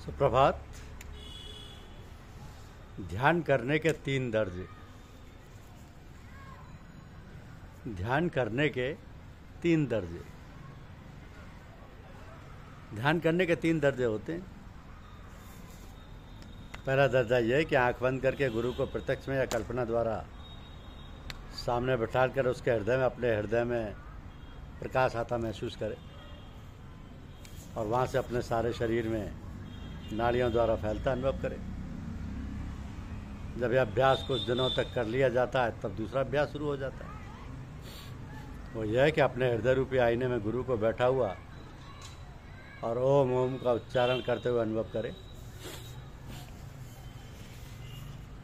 सुप्रभात। ध्यान करने के 3 दर्जे। ध्यान करने के 3 दर्जे। ध्यान करने के 3 दर्जे होते हैं। पहला दर्जा यह है कि आंख बंद करके गुरु को प्रत्यक्ष में या कल्पना द्वारा सामने बैठा कर उसके हृदय में, अपने हृदय में प्रकाश आता महसूस करे और वहाँ से अपने सारे शरीर में नाड़ियों द्वारा फैलता अनुभव करे। जब यह अभ्यास कुछ दिनों तक कर लिया जाता है तब दूसरा अभ्यास शुरू हो जाता है। वो यह है कि अपने हृदय रूपी आईने में गुरु को बैठा हुआ और ओम ओम का उच्चारण करते हुए अनुभव करे।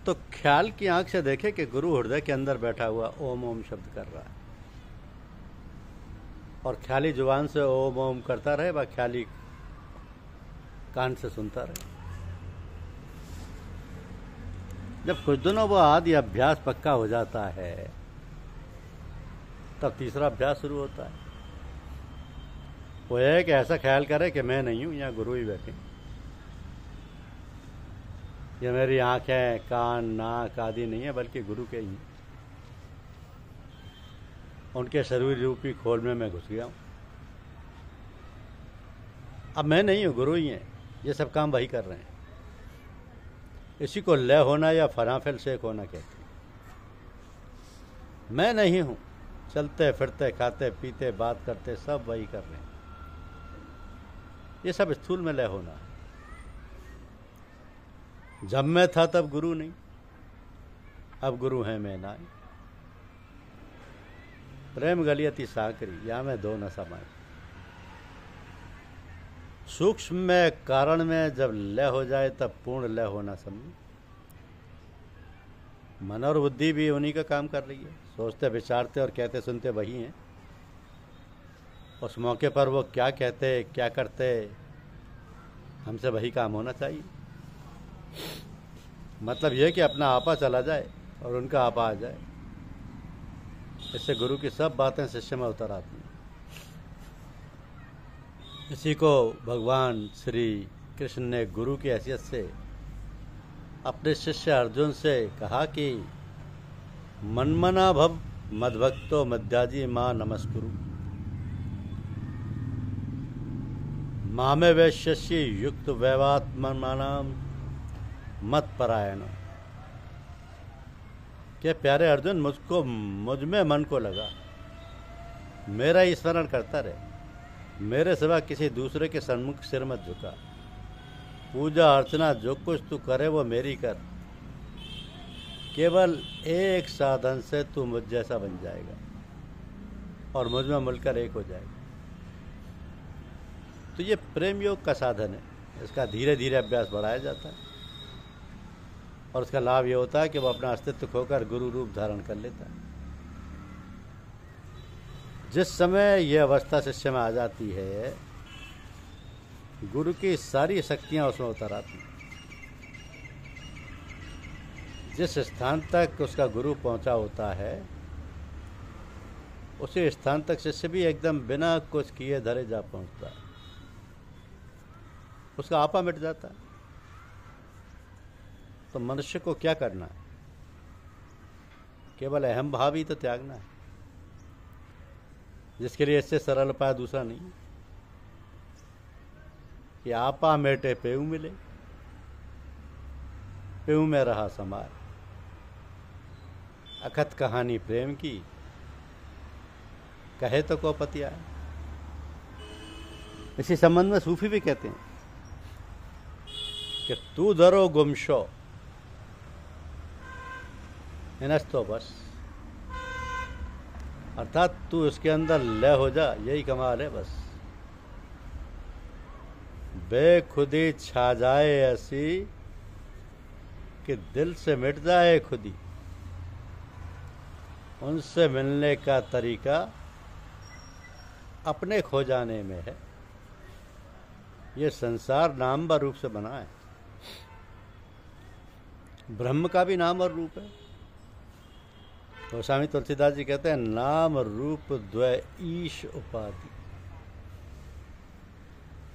तो ख्याल की आंख से देखे कि गुरु हृदय के अंदर बैठा हुआ ओम ओम शब्द कर रहा है और ख्याली जुबान से ओम ओम करता रहे व ख्याली कान से सुनता रहे। जब कुछ दिनों बाद यह अभ्यास पक्का हो जाता है तब तीसरा अभ्यास शुरू होता है। वो है कि ऐसा ख्याल करे कि मैं नहीं हूं, यहाँ गुरु ही बैठे। ये मेरी आंखें, कान, नाक आदि नहीं है बल्कि गुरु के ही। उनके शरीर रूपी खोल में मैं घुस गया हूं। अब मैं नहीं हूं, गुरु ही है। ये सब काम वही कर रहे हैं। इसी को लय होना या फनाफिल शेख होना कहते हैं। मैं नहीं हूं, चलते फिरते, खाते पीते, बात करते सब वही कर रहे हैं। ये सब स्थूल में लय होना है। जब मैं था तब गुरु नहीं, अब गुरु है मैं ना। प्रेम गलियती साकरी, या मैं दो न समाए। सूक्ष्म में कारण में जब लय हो जाए तब पूर्ण लय होना समझे। मन और बुद्धि भी उन्हीं का काम कर रही है। सोचते विचारते और कहते सुनते वही हैं। उस मौके पर वो क्या कहते क्या करते हमसे वही काम होना चाहिए। मतलब यह कि अपना आपा चला जाए और उनका आपा आ जाए। इससे गुरु की सब बातें शिष्य में उतर आती हैं। इसी को भगवान श्री कृष्ण ने गुरु की हैसियत से अपने शिष्य अर्जुन से कहा कि मनमना भव मद्भक्तो मध्याजी मां नमस्कुरु मामे वैश्यस्य युक्त वैवात्मनाम मत परायण। क्या प्यारे अर्जुन, मुझ में मन को लगा, मेरा ही स्मरण करता रहे, मेरे सिवा किसी दूसरे के सन्मुख सिर मत झुका। पूजा अर्चना जो कुछ तू करे वो मेरी कर। केवल एक साधन से तू मुझ जैसा बन जाएगा और मुझ में मिलकर एक हो जाएगा। तो ये प्रेम योग का साधन है। इसका धीरे धीरे अभ्यास बढ़ाया जाता है और उसका लाभ ये होता है कि वो अपना अस्तित्व खोकर गुरु रूप धारण कर लेता है। जिस समय यह अवस्था शिष्य में आ जाती है, गुरु की सारी शक्तियां उसमें उतर आती हैं। जिस स्थान तक उसका गुरु पहुंचा होता है उसी स्थान तक शिष्य भी एकदम बिना कुछ किए धरे जा पहुंचता है। उसका आपा मिट जाता है। तो मनुष्य को क्या करना है? केवल अहम भाव ही तो त्यागना है, जिसके लिए इससे सरल उपाय दूसरा नहीं कि आपा मेटे पेऊ मिले, पेऊ में रहा समार। अखत कहानी प्रेम की, कहे तो को पतिया। इसी संबंध में सूफी भी कहते हैं कि तू धरो गुमशो इनस्तो बस, अर्थात तू इसके अंदर लय हो जा, यही कमाल है बस। बेखुदी छा जाए ऐसी कि दिल से मिट जाए खुदी। उनसे मिलने का तरीका अपने खो जाने में है। ये संसार नाम व रूप से बना है। ब्रह्म का भी नाम और रूप है। तो स्वामी तुलसीदास जी कहते हैं नाम रूप द्वय ईश उपाधि।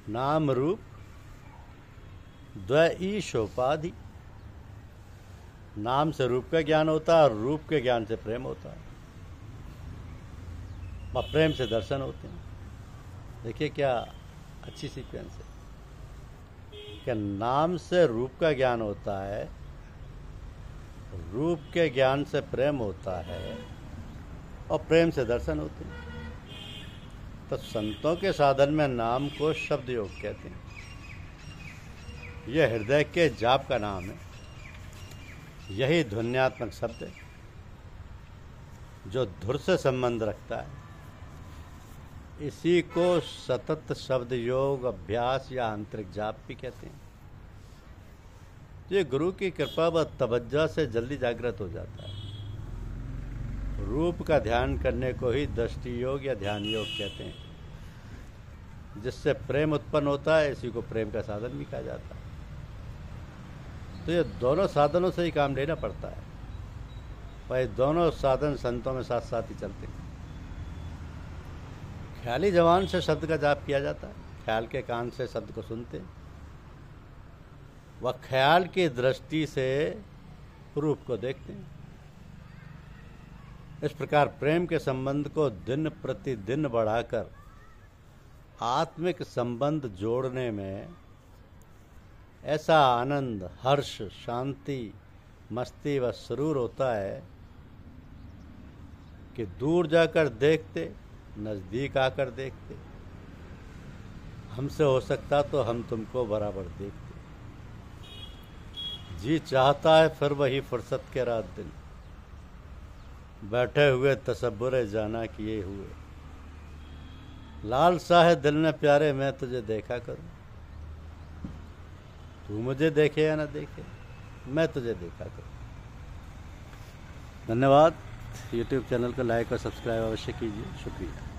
नाम रूप द्वै ईशोपाधि। नाम से रूप का ज्ञान होता है और रूप के ज्ञान से प्रेम होता है और प्रेम से दर्शन होते हैं। देखिए क्या अच्छी सीक्वेंस है कि नाम से रूप का ज्ञान होता है, रूप के ज्ञान से प्रेम होता है और प्रेम से दर्शन होते हैं। तो संतों के साधन में नाम को शब्द योग कहते हैं। यह हृदय के जाप का नाम है। यही ध्वन्यात्मक शब्द है जो धुर से संबंध रखता है। इसी को सतत शब्द योग, अभ्यास या आंतरिक जाप भी कहते हैं। ये गुरु की कृपा व तवज्जो से जल्दी जागृत हो जाता है। रूप का ध्यान करने को ही दृष्टि योग या ध्यान योग कहते हैं, जिससे प्रेम उत्पन्न होता है। इसी को प्रेम का साधन भी कहा जाता है। तो ये दोनों साधनों से ही काम लेना पड़ता है। भाई दोनों साधन संतों में साथ साथ ही चलते हैं। ख्याली जबान से शब्द का जाप किया जाता है, ख्याल के कान से शब्द को सुनते हैं, वह ख्याल की दृष्टि से रूप को देखते हैं। इस प्रकार प्रेम के संबंध को दिन प्रतिदिन बढ़ाकर आत्मिक संबंध जोड़ने में ऐसा आनंद, हर्ष, शांति, मस्ती व सुरूर होता है कि दूर जाकर देखते, नजदीक आकर देखते। हमसे हो सकता तो हम तुमको बराबर देखते। जी चाहता है फिर वही फुर्सत के रात दिन, बैठे हुए तसब्बुरे जाना किए हुए। लालसा है दिल में प्यारे मैं तुझे देखा करूं। तू मुझे देखे या ना देखे, मैं तुझे देखा करूं। धन्यवाद। YouTube चैनल को लाइक और सब्सक्राइब अवश्य कीजिए। शुक्रिया।